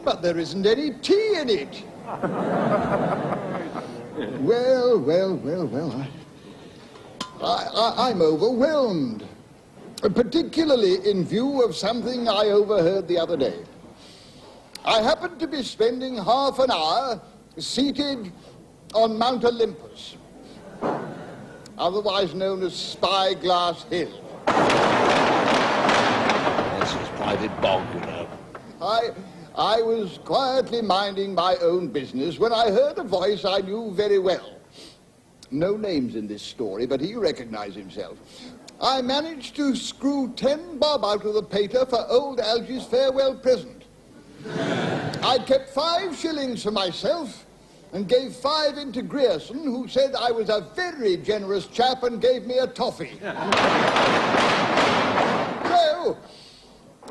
But there isn't any tea in it. Well, I'm overwhelmed. Particularly in view of something I overheard the other day. I happened to be spending half an hour seated on Mount Olympus, otherwise known as Spyglass Hill. That's his private bog, you know. I was quietly minding my own business when I heard a voice I knew very well. No names in this story, but he recognized himself. I managed to screw 10 bob out of the pater for old Algy's farewell present. I kept 5 shillings for myself and gave 5 in to Grierson, who said I was a very generous chap and gave me a toffee. So,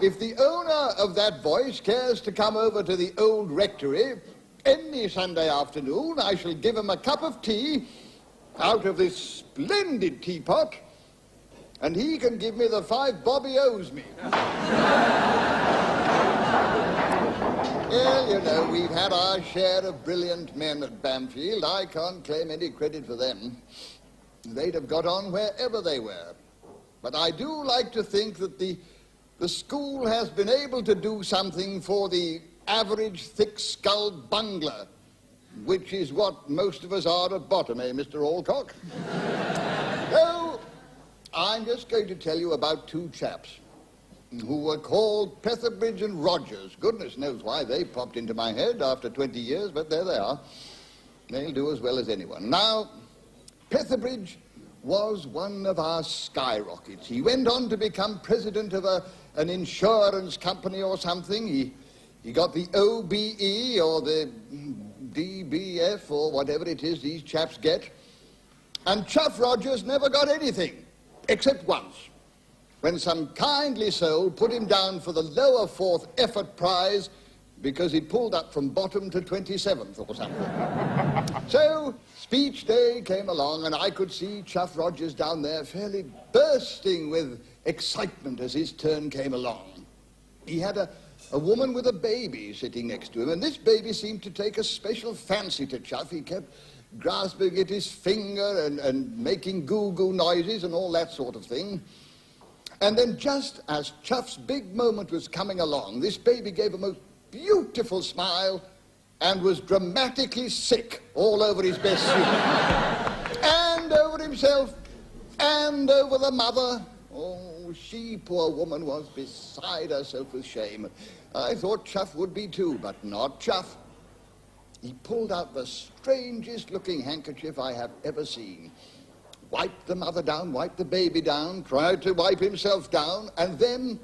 if the owner of that voice cares to come over to the old rectory any Sunday afternoon, I shall give him a cup of tea out of this splendid teapot, and he can give me the 5 bob he owes me. Well, you know, we've had our share of brilliant men at Bamfield. I can't claim any credit for them. They'd have got on wherever they were. But I do like to think that the school has been able to do something for the average thick-skulled bungler, which is what most of us are at bottom, eh, Mr. Alcock? So, I'm just going to tell you about 2 chaps who were called Petherbridge and Rogers. Goodness knows why they popped into my head after 20 years, but there they are. They'll do as well as anyone. Now, Petherbridge was one of our skyrockets. He went on to become president of an insurance company or something. He got the OBE or the DBF or whatever it is these chaps get. And Chuff Rogers never got anything, except once, when some kindly soul put him down for the lower 4th effort prize because he'd pulled up from bottom to 27th or something. So, speech day came along, and I could see Chuff Rogers down there fairly bursting with excitement as his turn came along. He had a woman with a baby sitting next to him, and this baby seemed to take a special fancy to Chuff. He kept grasping at his finger and making goo-goo noises and all that sort of thing. And then just as Chuff's big moment was coming along, this baby gave a most beautiful smile and was dramatically sick all over his best suit. And over himself, and over the mother. Oh, she, poor woman, was beside herself with shame. I thought Chuff would be too, but not Chuff. He pulled out the strangest looking handkerchief I have ever seen. Wiped the mother down, wiped the baby down, tried to wipe himself down, and then,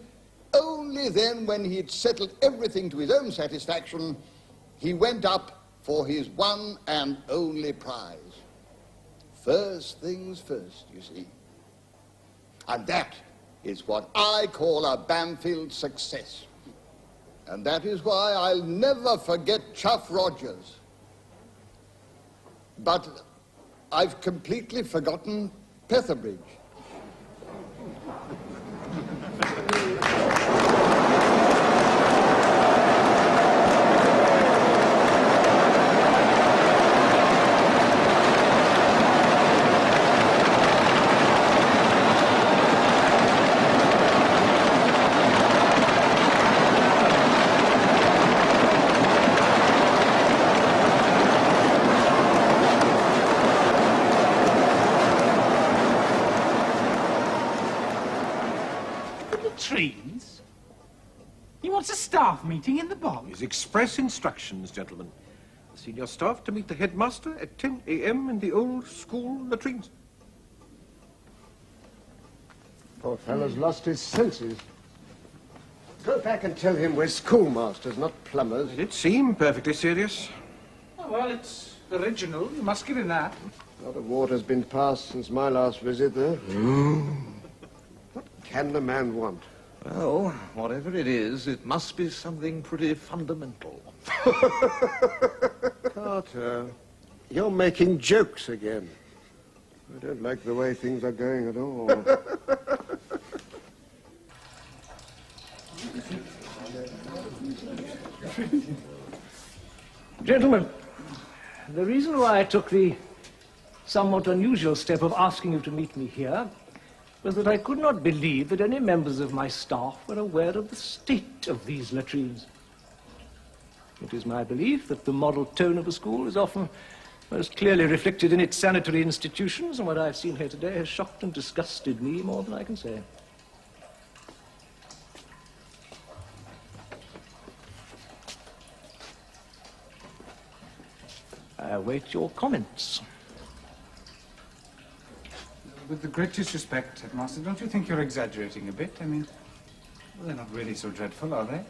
only then, when he'd settled everything to his own satisfaction, he went up for his one and only prize. First things first, you see. And that is what I call a Bamfield success. And that is why I'll never forget Chuff Rogers. But I've completely forgotten Petherbridge. He wants a staff meeting in the bog. His express instructions, gentlemen. The senior staff to meet the headmaster at 10 a.m. in the old school latrines. Poor fellow's lost his senses. Go back and tell him we're schoolmasters, not plumbers. It did seem perfectly serious. Oh, well, it's original. You must give him that. A lot of water's been passed since my last visit, though. What can the man want? Well, whatever it is, it must be something pretty fundamental. Carter, you're making jokes again. I don't like the way things are going at all. Gentlemen, the reason why I took the somewhat unusual step of asking you to meet me here was that I could not believe that any members of my staff were aware of the state of these latrines. It is my belief that the model tone of a school is often most clearly reflected in its sanitary institutions, and what I've seen here today has shocked and disgusted me more than I can say. I await your comments. With the greatest respect, Headmaster, don't you think you're exaggerating a bit? I mean, well, they're not really so dreadful, are they?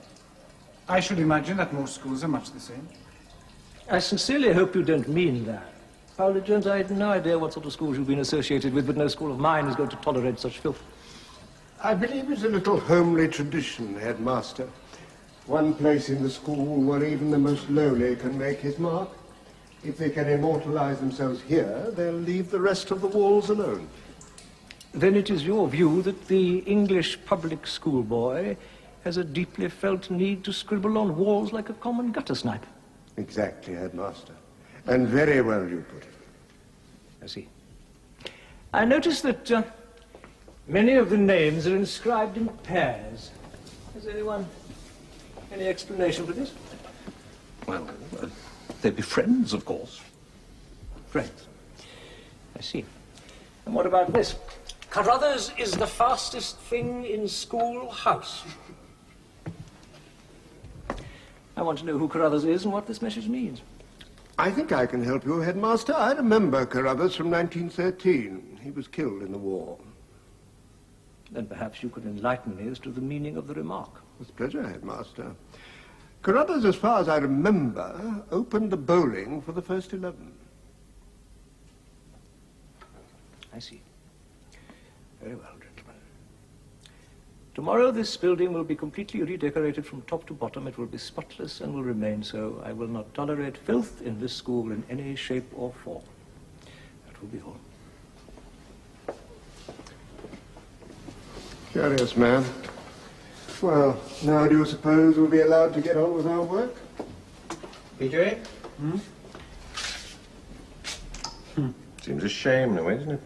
I should imagine that most schools are much the same. I sincerely hope you don't mean that. Paula Jones, I had no idea what sort of schools you've been associated with, but no school of mine is going to tolerate such filth. I believe it's a little homely tradition, Headmaster. One place in the school where even the most lowly can make his mark. If they can immortalize themselves here, they'll leave the rest of the walls alone. Then it is your view that the English public school boy has a deeply felt need to scribble on walls like a common gutter snipe. Exactly, Headmaster. And very well you put it. I see. I notice that many of the names are inscribed in pairs. Has anyone any explanation for this? Well, they'd be friends, of course. Friends. I see. And what about this? Carruthers is the fastest thing in schoolhouse. I want to know who Carruthers is and what this message means. I think I can help you, Headmaster. I remember Carruthers from 1913. He was killed in the war. Then perhaps you could enlighten me as to the meaning of the remark. With pleasure, Headmaster. Carruthers, as far as I remember, opened the bowling for the first 11. I see. Very well, gentlemen. Tomorrow this building will be completely redecorated from top to bottom. It will be spotless and will remain so. I will not tolerate filth in this school in any shape or form. That will be all. Curious man. Well, now do you suppose we'll be allowed to get on with our work? PJ? Seems a shame, now, isn't it?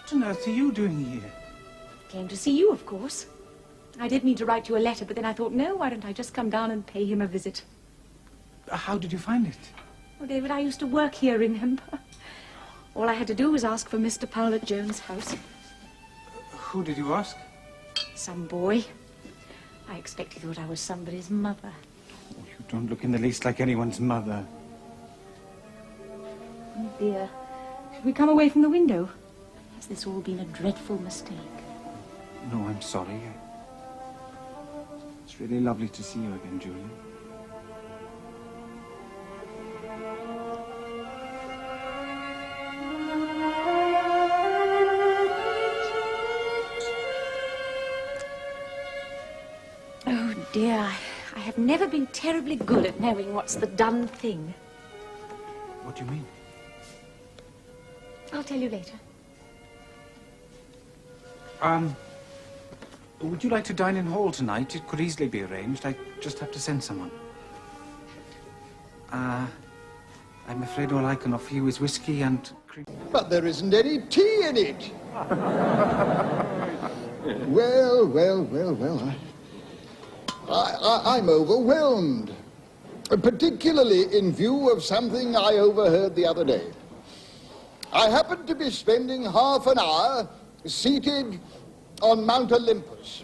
What on earth are you doing here? Came to see you, of course. I did mean to write you a letter, but then I thought, no, why don't I just come down and pay him a visit? How did you find it? Oh, David, I used to work here, remember? All I had to do was ask for Mr. Powlett Jones' house. Who did you ask? Some boy. I expect he thought I was somebody's mother. Oh, you don't look in the least like anyone's mother. Oh, dear. Should we come away from the window? Has this all been a dreadful mistake? No, I'm sorry. It's really lovely to see you again, Julian. Oh, dear. I have never been terribly good at knowing what's the done thing. What do you mean? I'll tell you later. Would you like to dine in hall tonight? It could easily be arranged. I just have to send someone. I'm afraid all I can offer you is whiskey and cream. But there isn't any tea in it. Well. I'm overwhelmed, particularly in view of something I overheard the other day. I happened to be spending half an hour seated on Mount Olympus,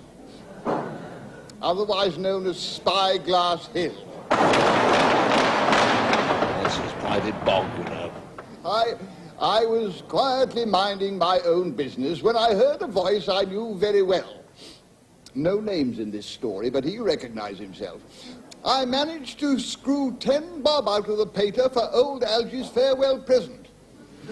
otherwise known as Spyglass Hill. This is private bog, you know. I was quietly minding my own business when I heard a voice I knew very well. No names in this story, but he recognized himself. I managed to screw 10 bob out of the pater for old Algy's farewell present.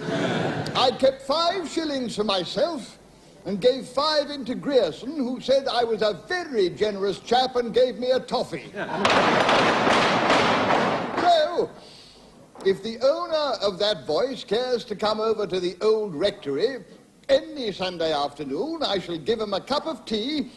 I kept 5 shillings for myself and gave 5 in to Grierson, who said I was a very generous chap and gave me a toffee. So, If the owner of that voice cares to come over to the old rectory any Sunday afternoon, I shall give him a cup of tea